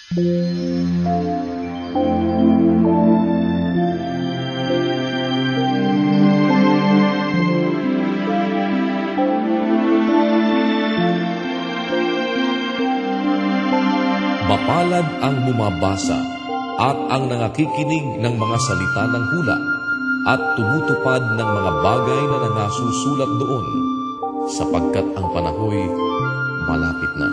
Mapalad ang bumabasa at ang nangakikinig ng mga salita ng hula at tumutupad ng mga bagay na nangasusulat doon, sapagkat ang panahoy malapit na.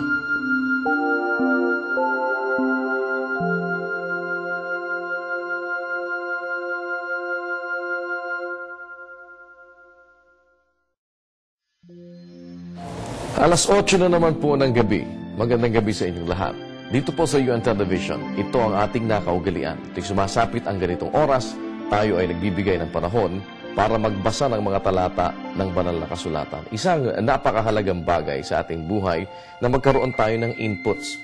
Alas 8 na naman po ng gabi. Magandang gabi sa inyong lahat. Dito po sa UN Television, ito ang ating nakaugalian. Tuwing sumasapit ang ganitong oras, tayo ay nagbibigay ng panahon para magbasa ng mga talata ng banal na kasulatan. Isang napakahalagang bagay sa ating buhay na magkaroon tayo ng inputs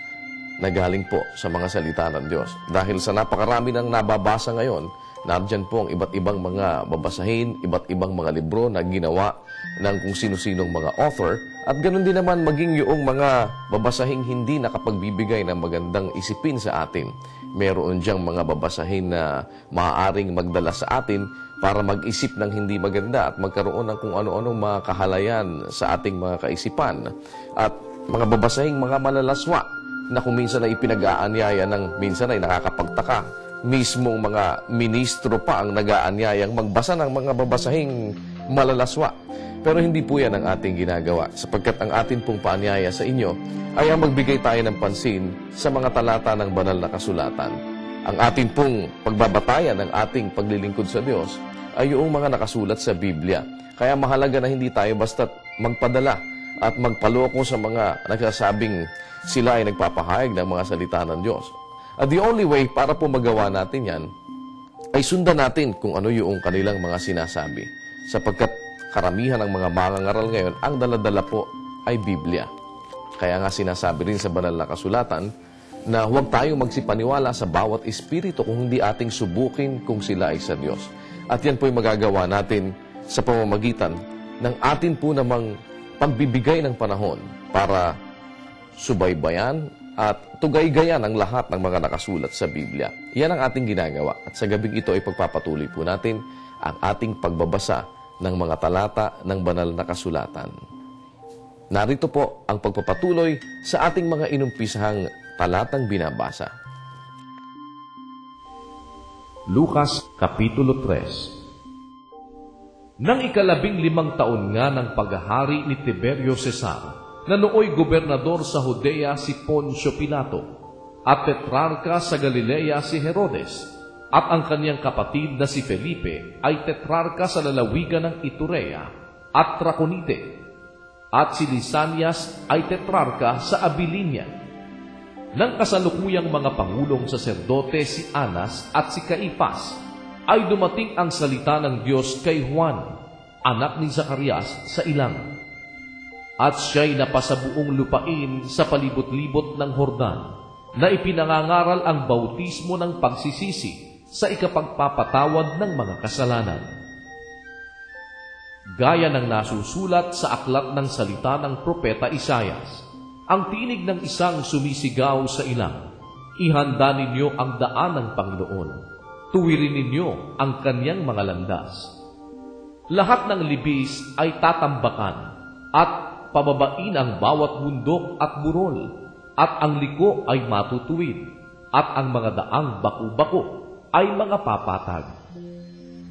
na galing po sa mga salita ng Diyos. Dahil sa napakarami ng nababasa ngayon, nandyan po ang iba't ibang mga babasahin, iba't ibang mga libro na ginawa ng kung sino-sinong mga author, at ganoon din naman maging yung mga babasahing hindi nakapagbibigay ng magandang isipin sa atin. Meron diyang mga babasahin na maaaring magdala sa atin para mag-isip ng hindi maganda at magkaroon ng kung ano-anong mga kahalayan sa ating mga kaisipan. At mga babasahing mga malalaswa na kung minsan ay ipinag-aanyaya ng minsan ay nakakapagtaka. Mismong mga ministro pa ang nag-aanyayang magbasa ng mga babasahing malalaswa. Pero hindi po yan ang ating ginagawa, sapagkat ang atin pong paanyaya sa inyo ay ang magbigay tayo ng pansin sa mga talata ng banal na kasulatan. Ang atin pong pagbabatayan ng ating paglilingkod sa Diyos ay yung mga nakasulat sa Biblia. Kaya mahalaga na hindi tayo basta't magpadala at magpaloko sa mga nagsasabing sila ay nagpapahayag ng mga salita ng Diyos. At the only way para po magawa natin yan ay sundan natin kung ano yung kanilang mga sinasabi. Sapagkat karamihan ng mga mangangaral ngayon, ang daladala po ay Biblia. Kaya nga sinasabi rin sa banal na kasulatan na huwag tayong magsipaniwala sa bawat espiritu kung hindi ating subukin kung sila ay sa Diyos. At yan po ay magagawa natin sa pamamagitan ng atin po namang pagbibigay ng panahon para subaybayan at tugay-gayan ang lahat ng mga nakasulat sa Biblia. Yan ang ating ginagawa. At sa gabing ito ay pagpapatuloy po natin ang ating pagbabasa ng mga talata ng banal na kasulatan. Narito po ang pagpapatuloy sa ating mga inumpisahang talatang binabasa. Lucas Kapitulo 3. Nang 15 taon nga ng paghahari ni Tiberio Cesar, na nooy gobernador sa Judea si Poncio Pilato, at tetrarka sa Galilea si Herodes, at ang kanyang kapatid na si Felipe ay tetrarka sa lalawigan ng Iturea at Traconite, at si Lisanias ay tetrarka sa Abilinia. Nang kasalukuyang mga pangulong saserdote si Anas at si Caifas, ay dumating ang salita ng Diyos kay Juan, anak ni Zacarias, sa ilang. At siya'y napasabuong lupain sa palibot-libot ng Jordan, na ipinangangaral ang bautismo ng pagsisisi sa ikapagpapatawad ng mga kasalanan. Gaya ng nasusulat sa aklat ng salita ng propeta Isaias, ang tinig ng isang sumisigaw sa ilang, ihanda ninyo ang daan ng Panginoon, tuwirin ninyo ang kanyang mga landas. Lahat ng libis ay tatambakan at pababain ang bawat bundok at burol, at ang liko ay matutuwid, at ang mga daang baku-bako ay mga papatag.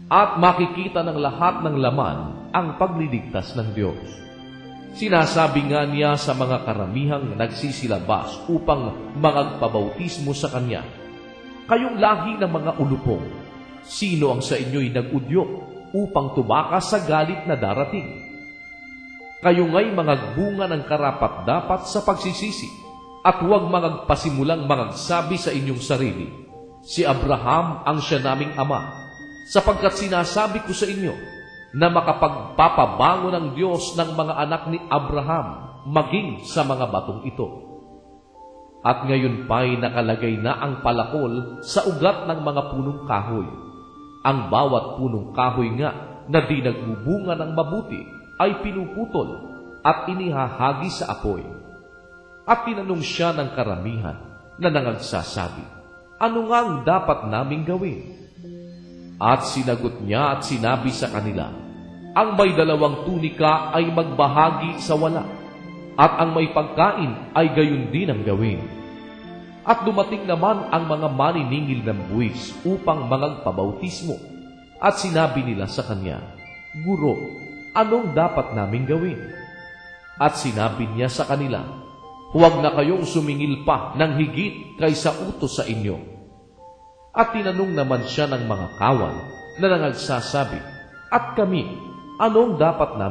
At makikita ng lahat ng laman ang pagliligtas ng Diyos. Sinasabi nga niya sa mga karamihang nagsisilabas upang magpabautismo sa Kanya, kayong lahi ng mga ulupong, sino ang sa inyo'y nag-udyok upang tumakas sa galit na darating? Kayo nga'y mangagbunga ng karapat-dapat sa pagsisisi, at huwag magpasimulang magsabi sa inyong sarili, si Abraham ang siya naming ama, sapagkat sinasabi ko sa inyo na makapagpapabango ng Diyos ng mga anak ni Abraham maging sa mga batong ito. At ngayon pa'y nakalagay na ang palakol sa ugat ng mga punong kahoy. Ang bawat punong kahoy nga na di nagbubunga ng mabuti ay pinuputol at inihahagi sa apoy. At tinanong siya ng karamihan, na nangagsasabi, "Ano nga ang dapat naming gawin?" At sinagot niya at sinabi sa kanila, "Ang may 2 tunika ay magbahagi sa wala, at ang may pagkain ay gayon din ang gawin." At dumating naman ang mga maniningil ng buwis upang mangagpabautismo. At sinabi nila sa kanya, "Guro, anong dapat naming gawin?" At sinabi niya sa kanila, "Huwag na kayong sumingil pa ng higit kaysa utos sa inyo." At tinanong naman siya ng mga kawal na nangagsasabi, "At kami, anong dapat namin